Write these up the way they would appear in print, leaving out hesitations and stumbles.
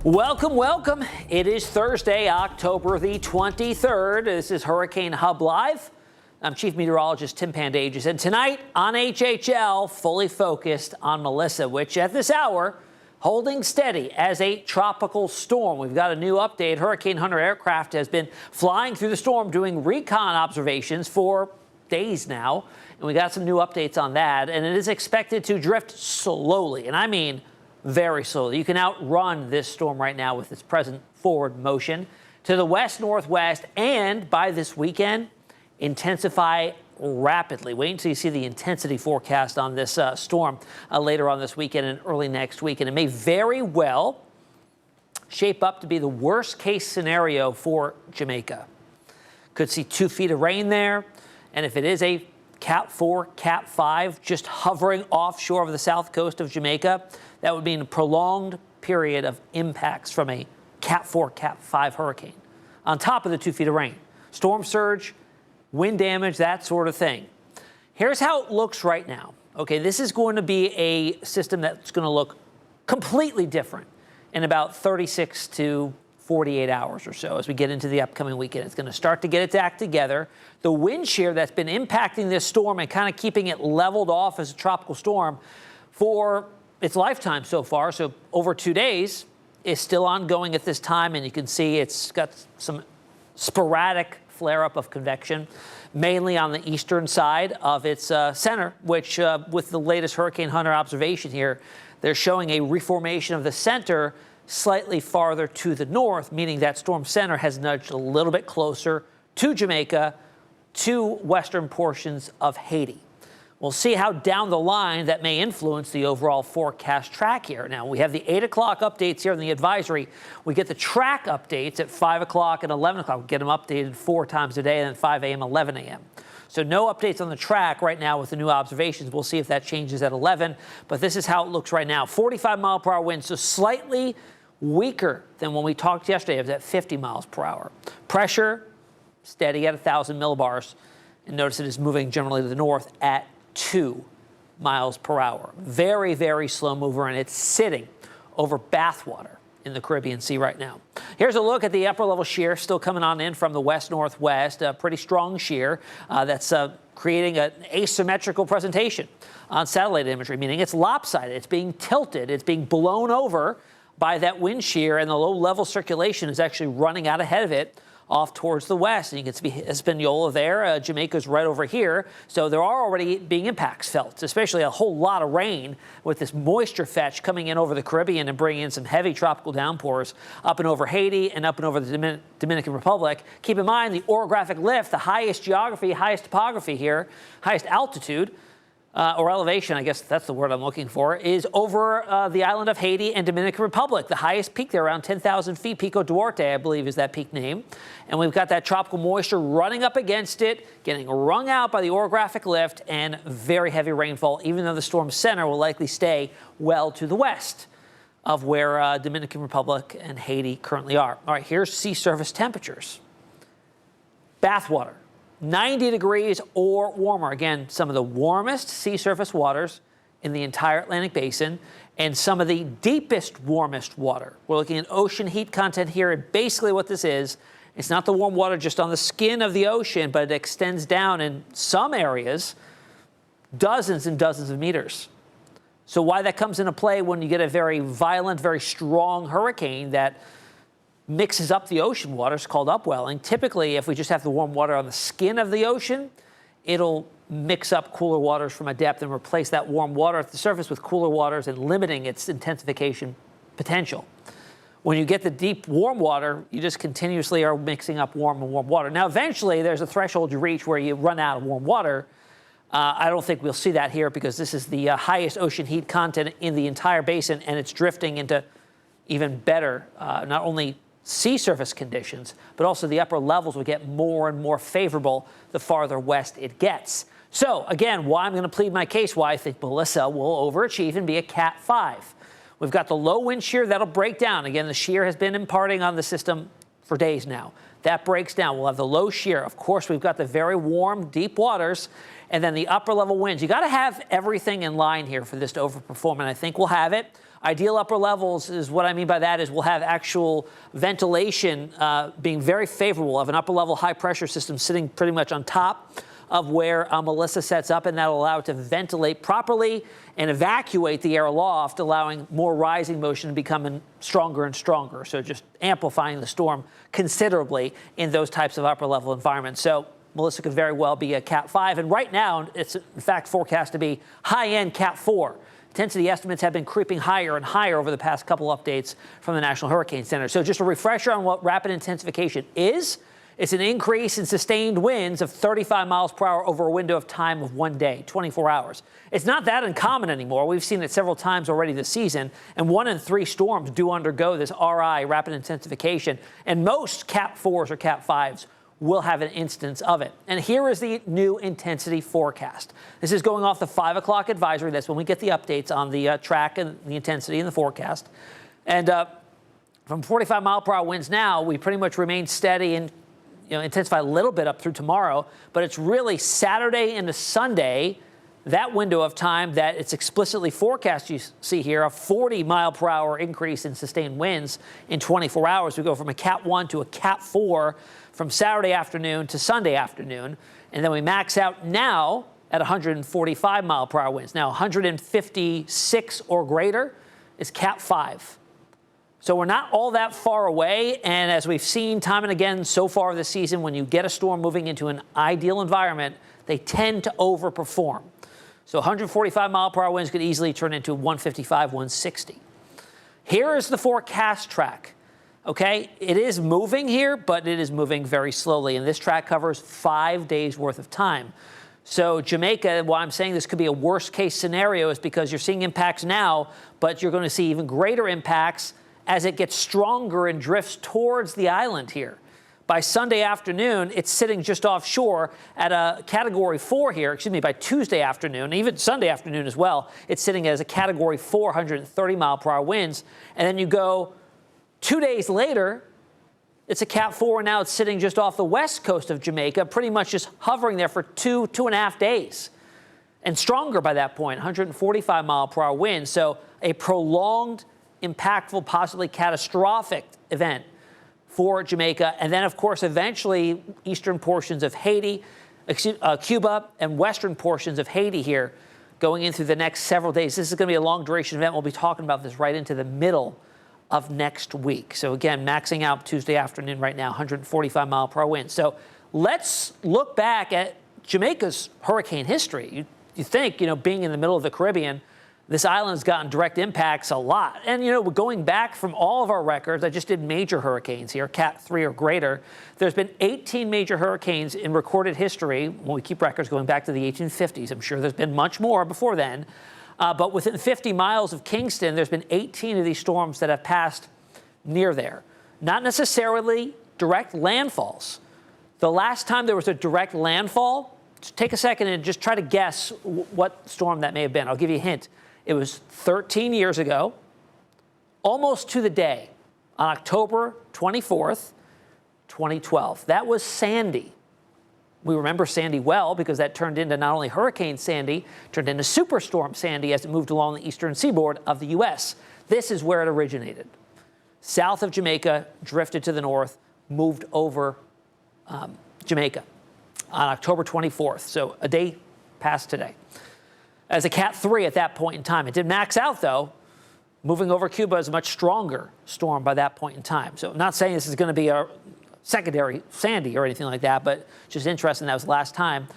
Welcome, welcome. It is Thursday, October the 23rd. This is Hurricane Hub Live. I'm Chief Meteorologist Tim Pandages, and tonight on HHL, fully focused on Melissa, which at this hour, holding steady as a tropical storm. We've got a new update. Hurricane Hunter aircraft has been flying through the storm, doing recon observations for days now, and we got some new updates on that, and it is expected to drift slowly, and I mean very slowly. You can outrun this storm right now with its present forward motion to the west-northwest, and by this weekend, intensify rapidly. Wait until you see the intensity forecast on this storm later on this weekend and early next week, and it may very well shape up to be the worst-case scenario for Jamaica. Could see 2 feet of rain there, and if it is a Cat 4, Cat 5, just hovering offshore of the south coast of Jamaica, that would mean a prolonged period of impacts from a Cat 4, Cat 5 hurricane, on top of the 2 feet of rain. Storm surge, wind damage, that sort of thing. Here's how it looks right now. Okay, this is going to be a system that's going to look completely different in about 36 to 48 hours or so as we get into the upcoming weekend. It's going to start to get its act together. The wind shear that's been impacting this storm and kind of keeping it leveled off as a tropical storm for its lifetime so far, so over 2 days, is still ongoing at this time, and you can see it's got some sporadic flare-up of convection, mainly on the eastern side of its center, which with the latest Hurricane Hunter observation here, they're showing a reformation of the center slightly farther to the north, meaning that storm center has nudged a little bit closer to Jamaica, to western portions of Haiti. We'll see how down the line that may influence the overall forecast track here. Now, we have the 8 o'clock updates here in the advisory. We get the track updates at 5 o'clock and 11 o'clock. We get them updated 4 times a day, and then 5 a.m., 11 a.m. So no updates on the track right now with the new observations. We'll see if that changes at 11, but this is how it looks right now. 45-mile-per-hour winds, so slightly weaker than when we talked yesterday. It was at 50 miles per hour. Pressure, steady at 1,000 millibars. And notice it is moving generally to the north at 2 miles per hour. Very, very slow mover, and it's sitting over Bathwater in the Caribbean Sea right now. Here's a look at the upper level shear still coming on in from the west-northwest. A pretty strong shear that's creating an asymmetrical presentation on satellite imagery, meaning it's lopsided, it's being tilted, it's being blown over by that wind shear, and the low-level circulation is actually running out ahead of it off towards the west. And you can see Hispaniola there. Jamaica's right over here. So there are already being impacts felt, especially a whole lot of rain with this moisture fetch coming in over the Caribbean and bringing in some heavy tropical downpours up and over Haiti and up and over the Dominican Republic. Keep in mind the orographic lift, the highest geography, highest topography here, highest altitude, or elevation, I guess that's the word I'm looking for, is over the island of Haiti and Dominican Republic. The highest peak there, around 10,000 feet, Pico Duarte, I believe is that peak name. And we've got that tropical moisture running up against it, getting wrung out by the orographic lift, and very heavy rainfall, even though the storm center will likely stay well to the west of where Dominican Republic and Haiti currently are. All right, here's sea surface temperatures. Bathwater, 90 degrees or warmer. Again, some of the warmest sea surface waters in the entire Atlantic basin and some of the deepest, warmest water. We're looking at ocean heat content here, and basically what this is, it's not the warm water just on the skin of the ocean, but it extends down in some areas dozens and dozens of meters. So why that comes into play when you get a very violent, very strong hurricane that mixes up the ocean waters, called upwelling. Typically, if we just have the warm water on the skin of the ocean, it'll mix up cooler waters from a depth and replace that warm water at the surface with cooler waters and limiting its intensification potential. When you get the deep warm water, you just continuously are mixing up warm and warm water. Now, eventually, there's a threshold you reach where you run out of warm water. I don't think we'll see that here because this is the highest ocean heat content in the entire basin, and it's drifting into even better, not only sea surface conditions, but also the upper levels will get more and more favorable the farther west it gets. So, again, why I'm going to plead my case, why I think Melissa will overachieve and be a Cat 5. We've got the low wind shear that'll break down. Again, the shear has been imparting on the system for days now. That breaks down. We'll have the low shear. Of course, we've got the very warm, deep waters, and then the upper level winds. You got to have everything in line here for this to overperform, and I think we'll have it. Ideal upper levels is what I mean by that is we'll have actual ventilation being very favorable of an upper level high pressure system sitting pretty much on top of where Melissa sets up, and that'll allow it to ventilate properly and evacuate the air aloft, allowing more rising motion to become stronger and stronger. So just amplifying the storm considerably in those types of upper level environments. So Melissa could very well be a Cat 5, and right now it's in fact forecast to be high-end Cat 4. Intensity estimates have been creeping higher and higher over the past couple updates from the National Hurricane Center. So just a refresher on what rapid intensification is. It's an increase in sustained winds of 35 miles per hour over a window of time of 1 day, 24 hours. It's not that uncommon anymore. We've seen it several times already this season, and 1 in 3 storms do undergo this RI, rapid intensification, and most Cat 4s or Cat 5s will have an instance of it. And here is the new intensity forecast. This is going off the 5 o'clock advisory. That's when we get the updates on the track and the intensity in the forecast. And from 45 mile per hour winds now, we pretty much remain steady and intensify a little bit up through tomorrow. But it's really Saturday into Sunday, that window of time that it's explicitly forecast. You see here a 40 mile per hour increase in sustained winds in 24 hours. We go from a Cat 1 to a Cat 4 from Saturday afternoon to Sunday afternoon. And then we max out now at 145 mile per hour winds. Now 156 or greater is Cat 5. So we're not all that far away. And as we've seen time and again so far this season, when you get a storm moving into an ideal environment, they tend to overperform. So 145 mile per hour winds could easily turn into 155, 160. Here is the forecast track. Okay, it is moving here, but it is moving very slowly. And this track covers 5 days worth of time. So Jamaica, why I'm saying this could be a worst case scenario is because you're seeing impacts now, but you're going to see even greater impacts as it gets stronger and drifts towards the island here. By Sunday afternoon, it's sitting just offshore at a Category 4 here. Excuse me, by Tuesday afternoon, even Sunday afternoon as well, it's sitting as a Category 4, 130 mile per hour winds. And then you go 2 days later, it's a Cat 4, and now it's sitting just off the west coast of Jamaica, pretty much just hovering there for 2.5 days. And stronger by that point, 145 mile per hour winds. So a prolonged, impactful, possibly catastrophic event for Jamaica. And then, of course, eventually eastern portions of Haiti, Cuba, and western portions of Haiti here going in through the next several days. This is going to be a long duration event. We'll be talking about this right into the middle of next week. So again, maxing out Tuesday afternoon right now, 145 mile per hour wind. So let's look back at Jamaica's hurricane history. You think, being in the middle of the Caribbean, this island's gotten direct impacts a lot. And, we're going back from all of our records. I just did major hurricanes here, Cat 3 or greater. There's been 18 major hurricanes in recorded history. When we keep records going back to the 1850s, I'm sure there's been much more before then. But within 50 miles of Kingston, there's been 18 of these storms that have passed near there. Not necessarily direct landfalls. The last time there was a direct landfall, just take a second and just try to guess what storm that may have been. I'll give you a hint. It was 13 years ago, almost to the day, on October 24th, 2012. That was Sandy. We remember Sandy well because that turned into not only Hurricane Sandy, turned into Superstorm Sandy as it moved along the eastern seaboard of the U.S. This is where it originated. South of Jamaica, drifted to the north, moved over Jamaica on October 24th, so a day past today. As a Cat 3 at that point in time. It did max out, though, moving over Cuba as a much stronger storm by that point in time. So I'm not saying this is going to be a secondary Sandy or anything like that, but just interesting that was the last time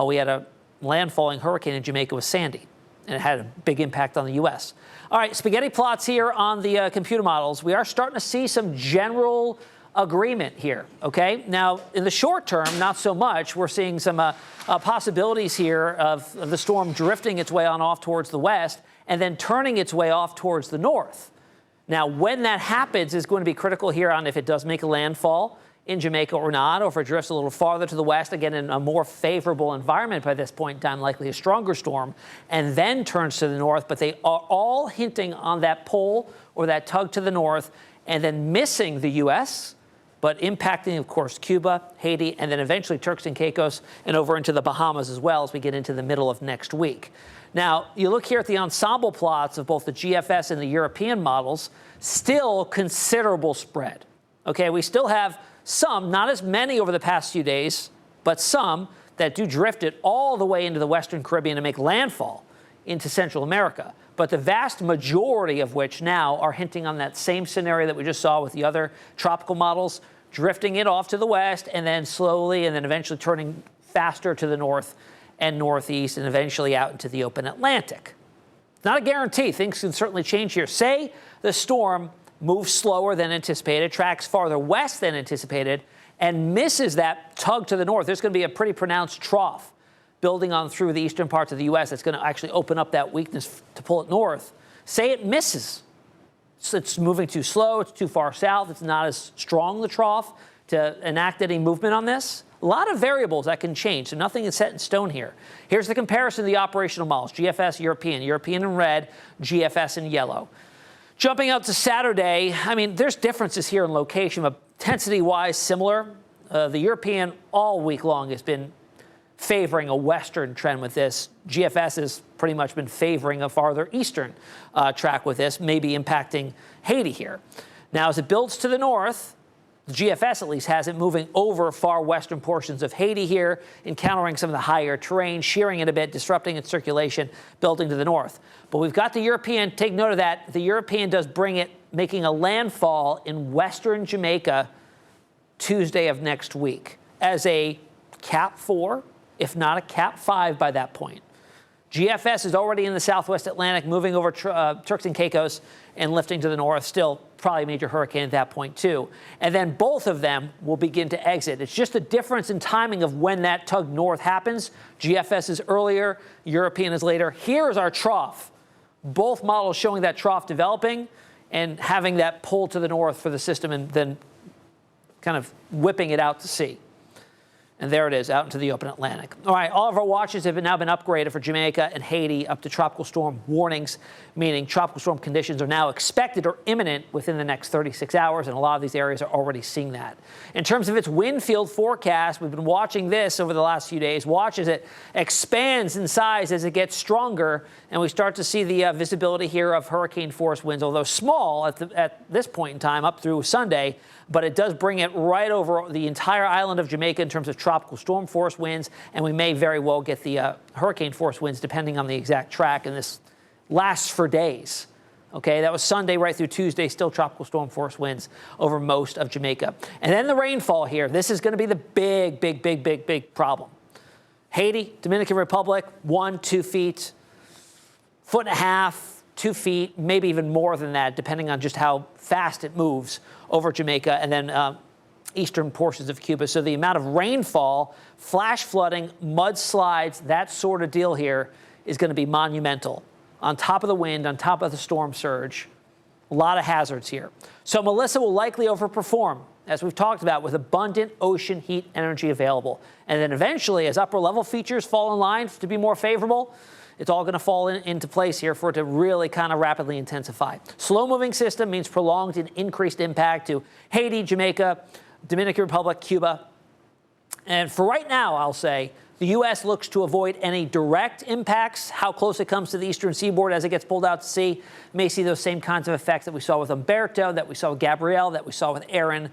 we had a landfalling hurricane in Jamaica with Sandy, and it had a big impact on the U.S. All right, spaghetti plots here on the computer models. We are starting to see some general agreement here, okay? Now, in the short term, not so much. We're seeing some possibilities here of the storm drifting its way on off towards the west and then turning its way off towards the north. Now, when that happens is going to be critical here on if it does make a landfall in Jamaica or not, or if it drifts a little farther to the west, again, in a more favorable environment by this point in time, likely a stronger storm, and then turns to the north. But they are all hinting on that pull or that tug to the north and then missing the U.S., but impacting, of course, Cuba, Haiti, and then eventually Turks and Caicos and over into the Bahamas as well as we get into the middle of next week. Now, you look here at the ensemble plots of both the GFS and the European models, still considerable spread. Okay, we still have some, not as many over the past few days, but some that do drift it all the way into the Western Caribbean and make landfall into Central America. But the vast majority of which now are hinting on that same scenario that we just saw with the other tropical models, drifting it off to the west and then slowly and then eventually turning faster to the north and northeast and eventually out into the open Atlantic. Not a guarantee. Things can certainly change here. Say the storm moves slower than anticipated, tracks farther west than anticipated, and misses that tug to the north. There's going to be a pretty pronounced trough building on through the eastern parts of the U.S. that's going to actually open up that weakness to pull it north. Say it misses. So it's moving too slow. It's too far south. It's not as strong, the trough, to enact any movement on this. A lot of variables that can change, so nothing is set in stone here. Here's the comparison of the operational models, GFS, European in red, GFS in yellow. Jumping out to Saturday, I mean, there's differences here in location, but intensity-wise similar. The European all week long has been favoring a western trend with this. GFS has pretty much been favoring a farther eastern track with this, maybe impacting Haiti here. Now, as it builds to the north, the GFS at least has it moving over far western portions of Haiti here, encountering some of the higher terrain, shearing it a bit, disrupting its circulation, building to the north. But we've got the European, take note of that, the European does bring it, making a landfall in western Jamaica Tuesday of next week as a Cat 4, if not a Cat 5 by that point. GFS is already in the southwest Atlantic, moving over Turks and Caicos and lifting to the north, still probably a major hurricane at that point too. And then both of them will begin to exit. It's just a difference in timing of when that tug north happens. GFS is earlier, European is later. Here is our trough. Both models showing that trough developing and having that pull to the north for the system and then kind of whipping it out to sea. And there it is, out into the open Atlantic. All right, all of our watches have now been upgraded for Jamaica and Haiti up to tropical storm warnings, meaning tropical storm conditions are now expected or imminent within the next 36 hours, and a lot of these areas are already seeing that. In terms of its wind field forecast, we've been watching this over the last few days. Watch as it expands in size as it gets stronger, and we start to see the visibility here of hurricane-force winds, although small at this point in time up through Sunday, but it does bring it right over the entire island of Jamaica in terms of tropical storm force winds, and we may very well get the hurricane force winds depending on the exact track, and this lasts for days. Okay, that was Sunday right through Tuesday, still tropical storm force winds over most of Jamaica. And then the rainfall here, this is going to be the big problem. Haiti, Dominican Republic, 1-2 feet, 1.5 feet, 2 feet, maybe even more than that, depending on just how fast it moves over Jamaica and then eastern portions of Cuba. So the amount of rainfall, flash flooding, mudslides, that sort of deal here is going to be monumental. On top of the wind, on top of the storm surge, a lot of hazards here. So Melissa will likely overperform, as we've talked about, with abundant ocean heat energy available. And then eventually, as upper level features fall in line to be more favorable, it's all going to fall into place here for it to really kind of rapidly intensify. Slow-moving system means prolonged and increased impact to Haiti, Jamaica, Dominican Republic, Cuba. And for right now, I'll say, the U.S. looks to avoid any direct impacts. How close it comes to the eastern seaboard as it gets pulled out to sea, may see those same kinds of effects that we saw with Umberto, that we saw with Gabrielle, that we saw with Aaron,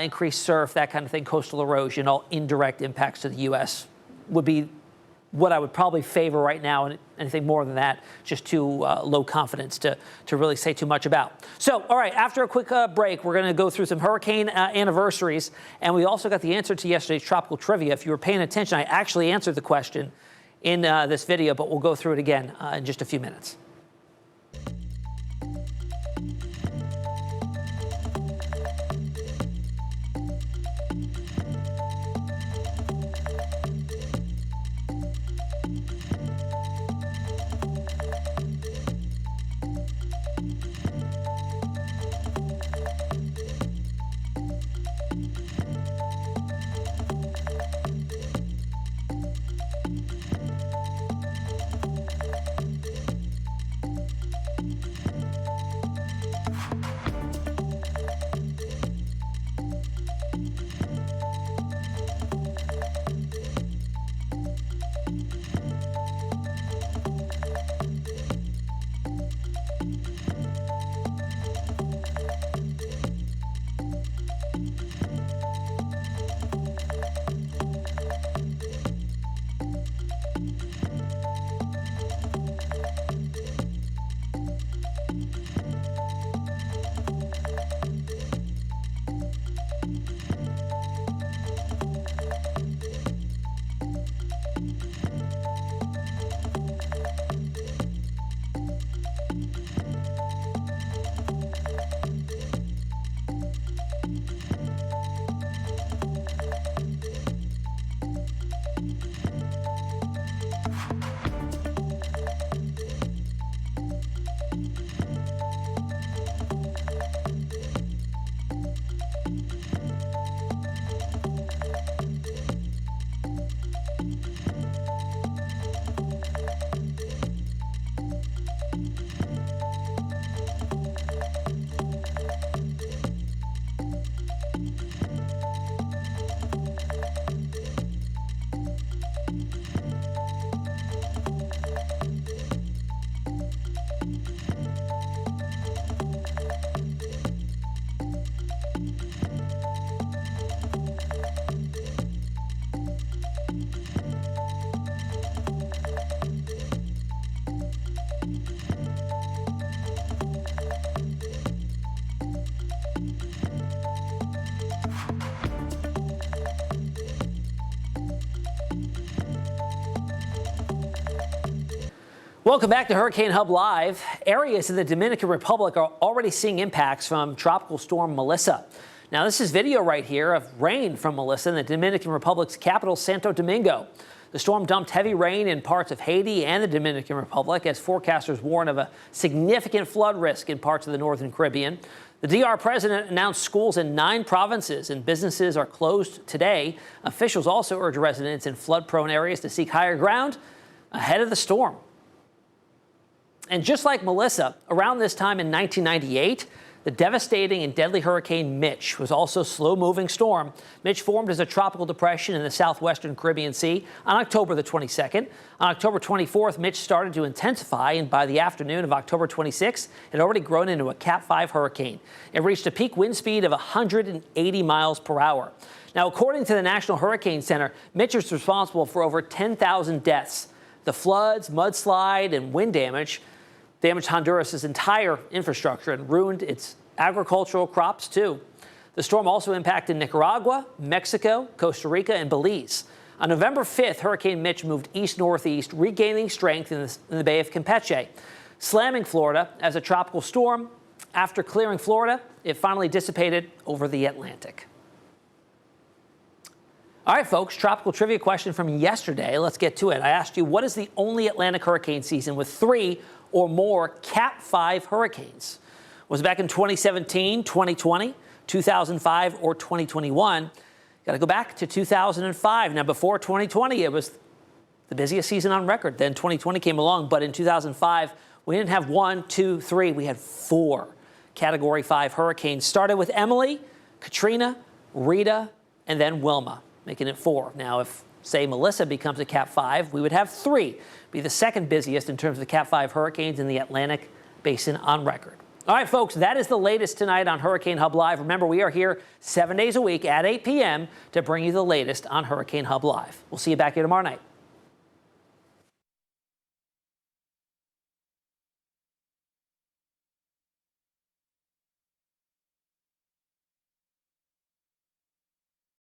increased surf, that kind of thing, coastal erosion, all indirect impacts to the U.S. would be what I would probably favor right now, and anything more than that, just too low confidence to really say too much about. So, all right, after a quick break, we're going to go through some hurricane anniversaries, and we also got the answer to yesterday's tropical trivia. If you were paying attention, I actually answered the question in this video, but we'll go through it again in just a few minutes. Welcome back to Hurricane Hub Live. Areas in the Dominican Republic are already seeing impacts from Tropical Storm Melissa. Now, this is video right here of rain from Melissa in the Dominican Republic's capital, Santo Domingo. The storm dumped heavy rain in parts of Haiti and the Dominican Republic as forecasters warn of a significant flood risk in parts of the northern Caribbean. The DR president announced schools in 9 provinces and businesses are closed today. Officials also urge residents in flood-prone areas to seek higher ground ahead of the storm. And just like Melissa, around this time in 1998, the devastating and deadly Hurricane Mitch was also a slow-moving storm. Mitch formed as a tropical depression in the southwestern Caribbean Sea on October the 22nd. On October 24th, Mitch started to intensify, and by the afternoon of October 26th, it had already grown into a Cat 5 hurricane. It reached a peak wind speed of 180 miles per hour. Now, according to the National Hurricane Center, Mitch is responsible for over 10,000 deaths. The floods, mudslide, and wind damaged Honduras' entire infrastructure and ruined its agricultural crops, too. The storm also impacted Nicaragua, Mexico, Costa Rica, and Belize. On November 5th, Hurricane Mitch moved east-northeast, regaining strength in the Bay of Campeche, slamming Florida as a tropical storm. After clearing Florida, it finally dissipated over the Atlantic. All right, folks, tropical trivia question from yesterday. Let's get to it. I asked you, what is the only Atlantic hurricane season with 3 or more Cat 5 hurricanes? Was it back in 2017, 2020, 2005, or 2021? Got to go back to 2005. Now, before 2020, it was the busiest season on record. Then 2020 came along, but in 2005, we didn't have 1, 2, 3. We had 4 Category 5 hurricanes. Started with Emily, Katrina, Rita, and then Wilma, making it 4. Now, if, say, Melissa becomes a Cat 5, we would have 3. Be the second busiest in terms of the Cat 5 hurricanes in the Atlantic Basin on record. All right, folks, that is the latest tonight on Hurricane Hub Live. Remember, we are here 7 days a week at 8 p.m. to bring you the latest on Hurricane Hub Live. We'll see you back here tomorrow night.